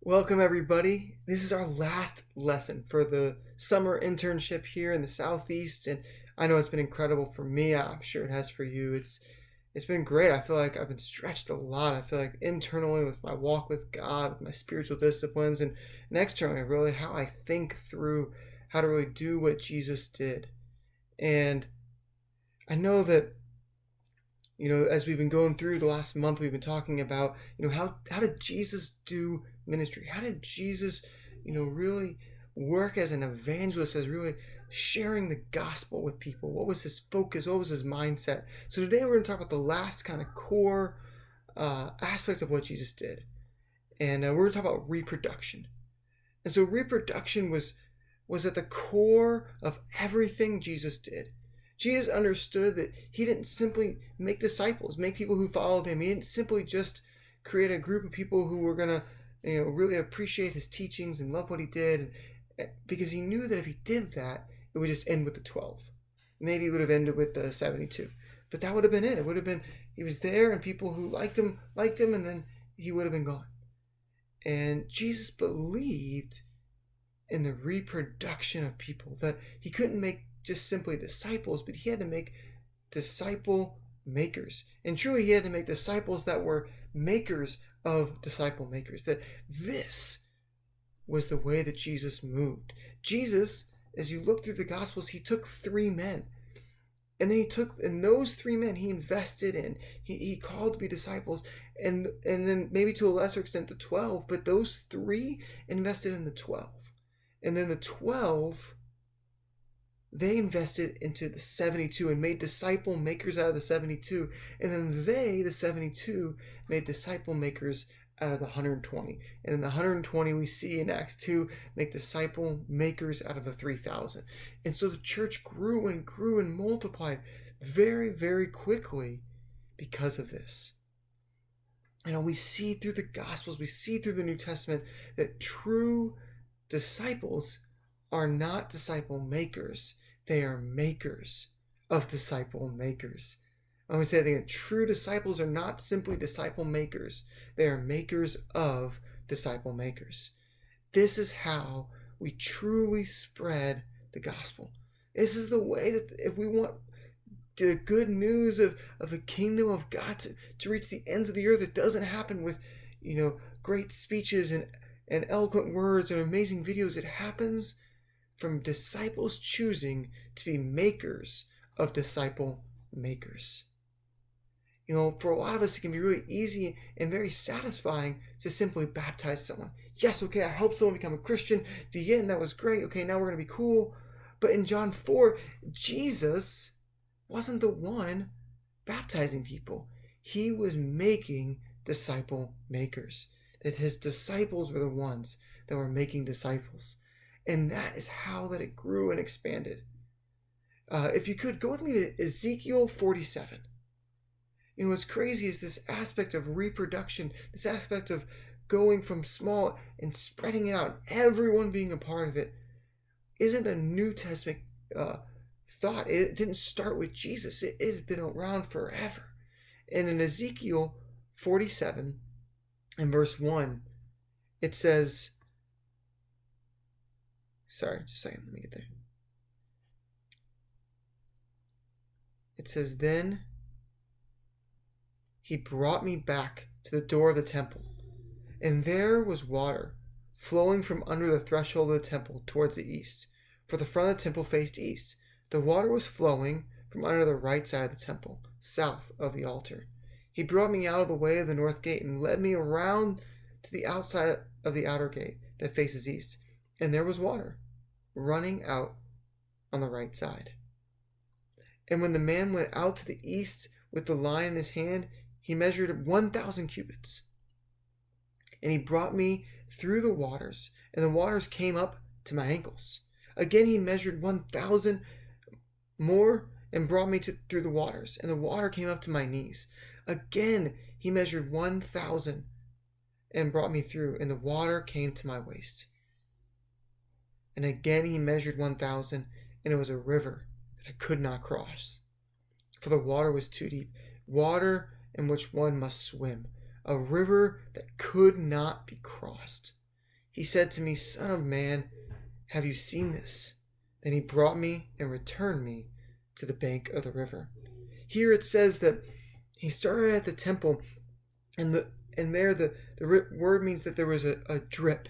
Welcome, everybody. This is our last lesson for the summer internship here in the Southeast, and I know it's been incredible for me. I'm sure it has for you. It's been great. I feel like I've been stretched a lot. I feel like internally with my walk with God, with my spiritual disciplines, and externally, really how I think through how to really do what Jesus did. And I know that as we've been going through the last month, we've been talking about, how did Jesus do ministry? How did Jesus, really work as an evangelist, as really sharing the gospel with people? What was his focus? What was his mindset? So today we're going to talk about the last kind of core aspect of what Jesus did. And we're going to talk about reproduction. And so reproduction was at the core of everything Jesus did. Jesus understood that he didn't simply make disciples, make people who followed him. He didn't simply just create a group of people who were going to really appreciate his teachings and love what he did, because he knew that if he did that, it would just end with the 12. Maybe it would have ended with the 72. But that would have been it. It would have been, he was there and people who liked him, and then he would have been gone. And Jesus believed in the reproduction of people, that he couldn't make just simply disciples, but he had to make disciple makers. And truly, he had to make disciples that were makers of disciple makers. That this was the way that Jesus moved. Jesus, as you look through the Gospels, he took 3 men. And then those 3 men he invested in. He called to be disciples, and then maybe to a lesser extent the 12, but those 3 invested in the 12. And then the 12, they invested into the 72 and made disciple makers out of the 72. And then the 72, made disciple makers out of the 120. And in the 120, we see in Acts 2, make disciple makers out of the 3,000. And so the church grew and multiplied very, very quickly because of this. We see through the Gospels, we see through the New Testament that true disciples are not disciple makers. They are makers of disciple makers. I'm going to say it again. True disciples are not simply disciple makers. They are makers of disciple makers. This is how we truly spread the gospel. This is the way that if we want the good news of the kingdom of God to reach the ends of the earth, it doesn't happen with, great speeches and eloquent words and amazing videos. It happens from disciples choosing to be makers of disciple makers. For a lot of us, it can be really easy and very satisfying to simply baptize someone. Yes, okay, I helped someone become a Christian. The end, that was great. Okay, now we're going to be cool. But in John 4, Jesus wasn't the one baptizing people. He was making disciple makers. That his disciples were the ones that were making disciples. And that is how that it grew and expanded. If you could, go with me to Ezekiel 47. What's crazy is this aspect of reproduction, this aspect of going from small and spreading it out, everyone being a part of it, isn't a New Testament thought. It didn't start with Jesus. It had been around forever. And in Ezekiel 47, in verse 1, it says, sorry, just a second, let me get there. It says, then he brought me back to the door of the temple, and there was water flowing from under the threshold of the temple towards the east, for the front of the temple faced east. The water was flowing from under the right side of the temple, south of the altar. He brought me out of the way of the north gate and led me around to the outside of the outer gate that faces east, and there was water running out on the right side. And when the man went out to the east with the line in his hand, he measured 1,000 cubits. And he brought me through the waters, and the waters came up to my ankles. Again he measured 1,000 more and brought me through the waters, and the water came up to my knees. Again he measured 1,000 and brought me through, and the water came to my waist. And again he measured 1,000, and it was a river that I could not cross, for the water was too deep, water in which one must swim, a river that could not be crossed. He said to me, Son of man, have you seen this? Then he brought me and returned me to the bank of the river. Here it says that he started at the temple, and there the word means that there was a drip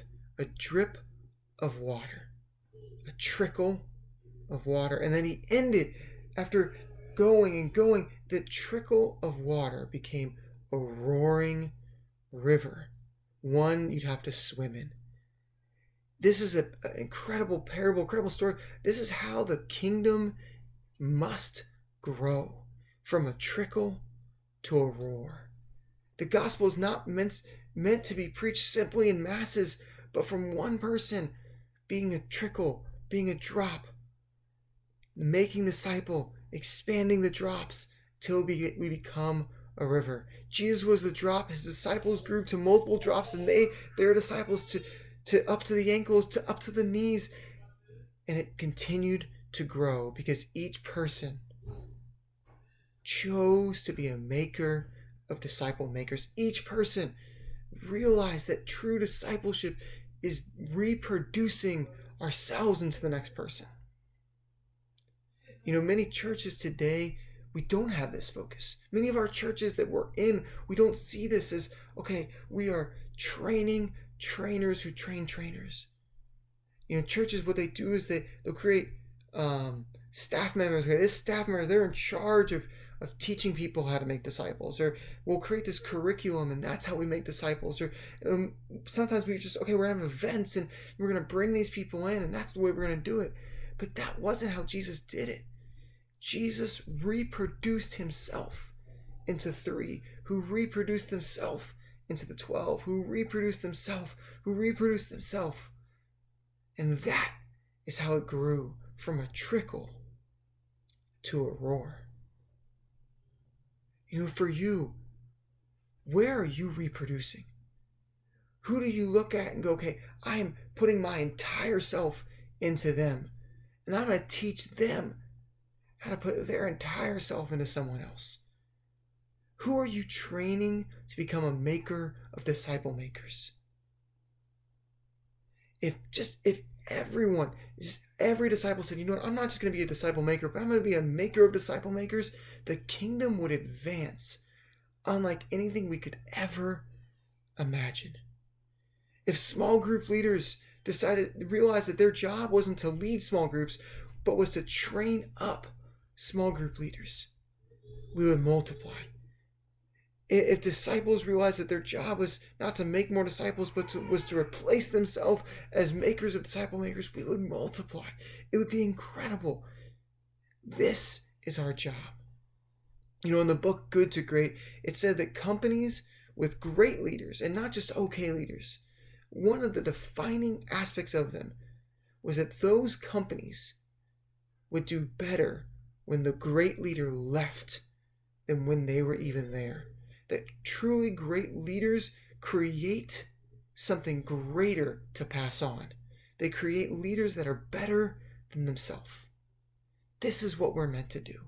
of water, a trickle of water. And then he ended, after going and going, the trickle of water became a roaring river, one you'd have to swim in. This is an incredible parable, incredible story. This is how the kingdom must grow, from a trickle to a roar. The gospel is not meant to be preached simply in masses, but from one person being a trickle, being a drop, making disciple, expanding the drops till we become a river. Jesus was the drop. His disciples grew to multiple drops, and their disciples to up to the ankles, to up to the knees, and it continued to grow because each person chose to be a maker of disciple makers. Each person realized that true discipleship is reproducing ourselves into the next person. Many churches today, we don't have this focus. Many of our churches that we're in, we don't see this as, okay, we are training trainers who train trainers. Churches, what they do is they'll create staff members. Okay, this staff member, they're in charge of teaching people how to make disciples, or we'll create this curriculum and that's how we make disciples. Or sometimes we're going to have events and we're going to bring these people in and that's the way we're going to do it. But that wasn't how Jesus did it. Jesus reproduced himself into 3, who reproduced themselves into the 12, who reproduced themselves. And that is how it grew from a trickle to a roar. For you, where are you reproducing? Who do you look at and go, okay, I am putting my entire self into them, and I'm going to teach them how to put their entire self into someone else? Who are you training to become a maker of disciple makers? If every disciple said, what, I'm not just going to be a disciple maker, but I'm going to be a maker of disciple makers, the kingdom would advance unlike anything we could ever imagine. If small group leaders realized that their job wasn't to lead small groups, but was to train up small group leaders, we would multiply. If disciples realized that their job was not to make more disciples, but was to replace themselves as makers of disciple makers, we would multiply. It would be incredible. This is our job. In the book Good to Great, it said that companies with great leaders, and not just okay leaders, one of the defining aspects of them was that those companies would do better when the great leader left than when they were even there. That truly great leaders create something greater to pass on. They create leaders that are better than themselves. This is what we're meant to do.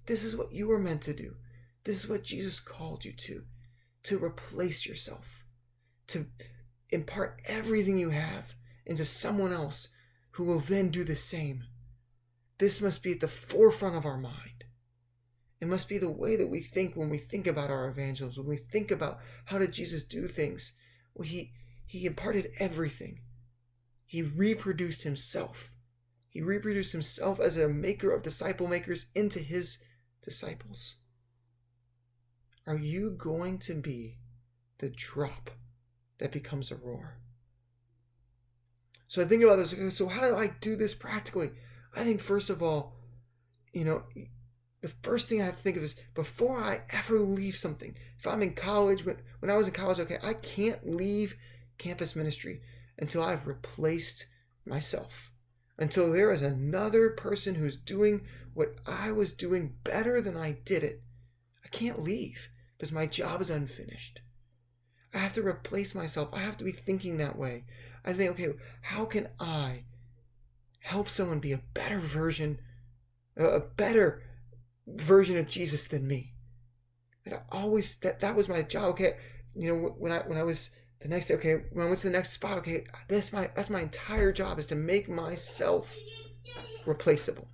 This is what you are meant to do. This is what Jesus called you to replace yourself, to impart everything you have into someone else who will then do the same. This must be at the forefront of our mind. It must be the way that we think when we think about our evangelism, when we think about how did Jesus do things. Well, he imparted everything. He reproduced himself. He reproduced himself as a maker of disciple makers into his disciples. Are you going to be the drop that becomes a roar? So I think about this. Okay, so how do I do this practically? I think first of all, the first thing I have to think of is before I ever leave something. If I'm in college, when I was in college, okay, I can't leave campus ministry until I've replaced myself. Until there is another person who's doing what I was doing better than I did it. I can't leave because my job is unfinished. I have to replace myself. I have to be thinking that way. I think, okay, how can I help someone be a better version of Jesus than me? That was my job. Okay, when I was The next day, okay, when I went to the next spot, okay, that's my entire job, is to make myself replaceable.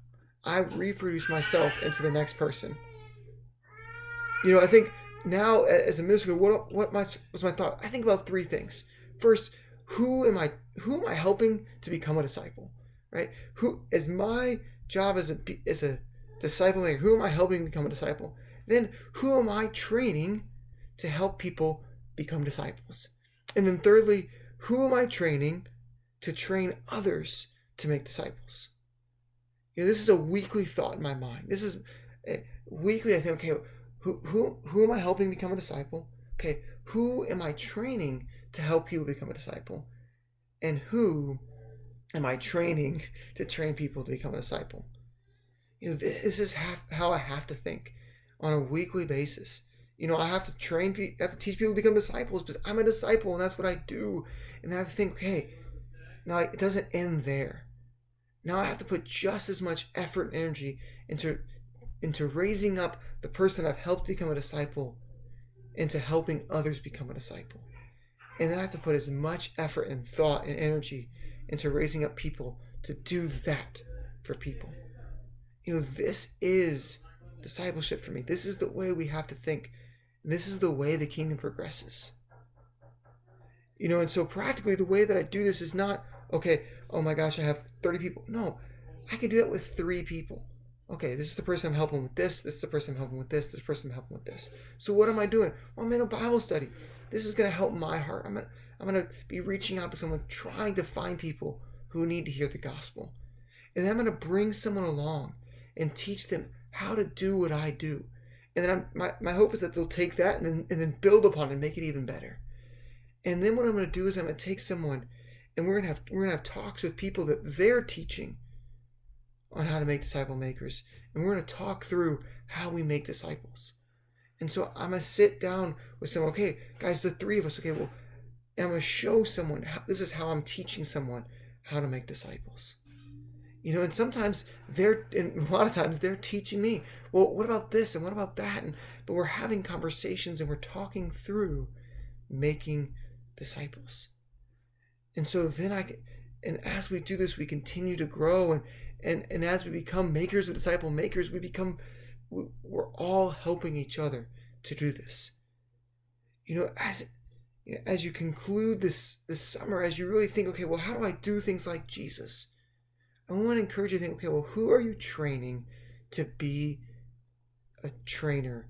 I reproduce myself into the next person. I think now as a middle schooler, what was my thought? I think about three things. First, who am I helping to become a disciple? Right? Who is my job as a disciple maker? Who am I helping become a disciple? Then who am I training to help people become disciples? And then thirdly, who am I training to train others to make disciples? This is a weekly thought in my mind. This is weekly. I think, okay, who am I helping become a disciple? Okay, who am I training to help people become a disciple? And who am I training to train people to become a disciple? This is how I have to think on a weekly basis. I have to teach people to become disciples because I'm a disciple and that's what I do. And I have to think, okay, now it doesn't end there. Now I have to put just as much effort and energy into raising up the person I've helped become a disciple, into helping others become a disciple. And then I have to put as much effort and thought and energy into raising up people to do that for people. This is discipleship for me. This is the way we have to think. This is the way the kingdom progresses. And so practically the way that I do this is not, okay, oh my gosh, I have 30 people. No, I can do that with 3 people. Okay, this is the person I'm helping with this is the person I'm helping with this person I'm helping with this. So what am I doing? Well, I'm in a Bible study. This is going to help my heart. I'm going to be reaching out to someone, trying to find people who need to hear the gospel. And then I'm going to bring someone along and teach them how to do what I do. And then my hope is that they'll take that and then build upon it and make it even better. And then what I'm going to do is I'm going to take someone and we're going to have talks with people that they're teaching on how to make disciple makers. And we're going to talk through how we make disciples. And so I'm going to sit down with someone, okay, guys, the 3 of us, okay, well, and I'm going to show someone, this is how I'm teaching someone how to make disciples. And sometimes and a lot of times they're teaching me, well, what about this and what about that? But we're having conversations and we're talking through making disciples. And so then and as we do this, we continue to grow. And as we become makers of disciple makers, we're all helping each other to do this. As you conclude this summer, as you really think, okay, well, how do I do things like Jesus? I want to encourage you to think, okay, well, who are you training to be a trainer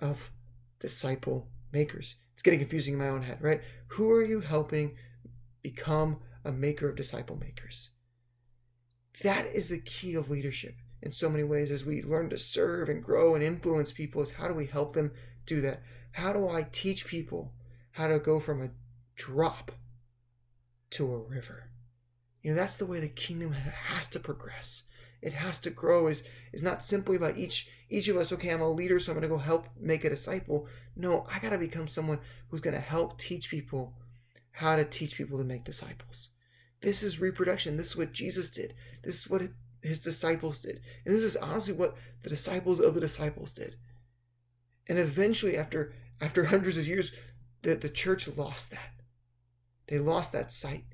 of disciple makers? It's getting confusing in my own head, right? Who are you helping become a maker of disciple makers? That is the key of leadership in so many ways. As we learn to serve and grow and influence people, is how do we help them do that? How do I teach people how to go from a drop to a river? That's the way the kingdom has to progress. It has to grow. Is not simply about each of us, okay, I'm a leader, so I'm going to go help make a disciple. No, I got to become someone who's going to help teach people how to teach people to make disciples. This is reproduction. This is what Jesus did. This is what his disciples did. And this is honestly what the disciples of the disciples did. And eventually, after hundreds of years, the church lost that. They lost that sight.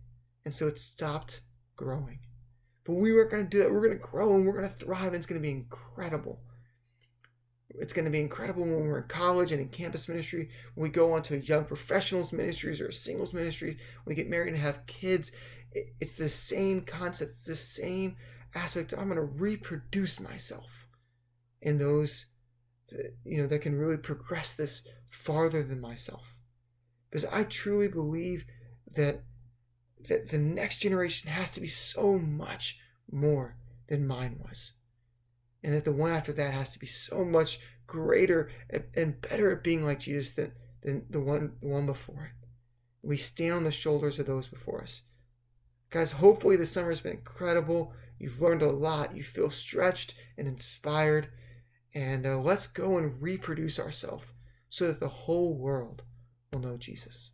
And so it stopped growing. But we weren't going to do that. We're going to grow and we're going to thrive, and it's going to be incredible. It's going to be incredible when we're in college and in campus ministry, when we go on to young professionals ministries or singles ministry, when we get married and have kids. It's the same concept. It's the same aspect. I'm going to reproduce myself in those that can really progress this farther than myself. Because I truly believe that the next generation has to be so much more than mine was. And that the one after that has to be so much greater and better at being like Jesus than the one before it. We stand on the shoulders of those before us. Guys, hopefully this summer has been incredible. You've learned a lot. You feel stretched and inspired. And let's go and reproduce ourselves so that the whole world will know Jesus.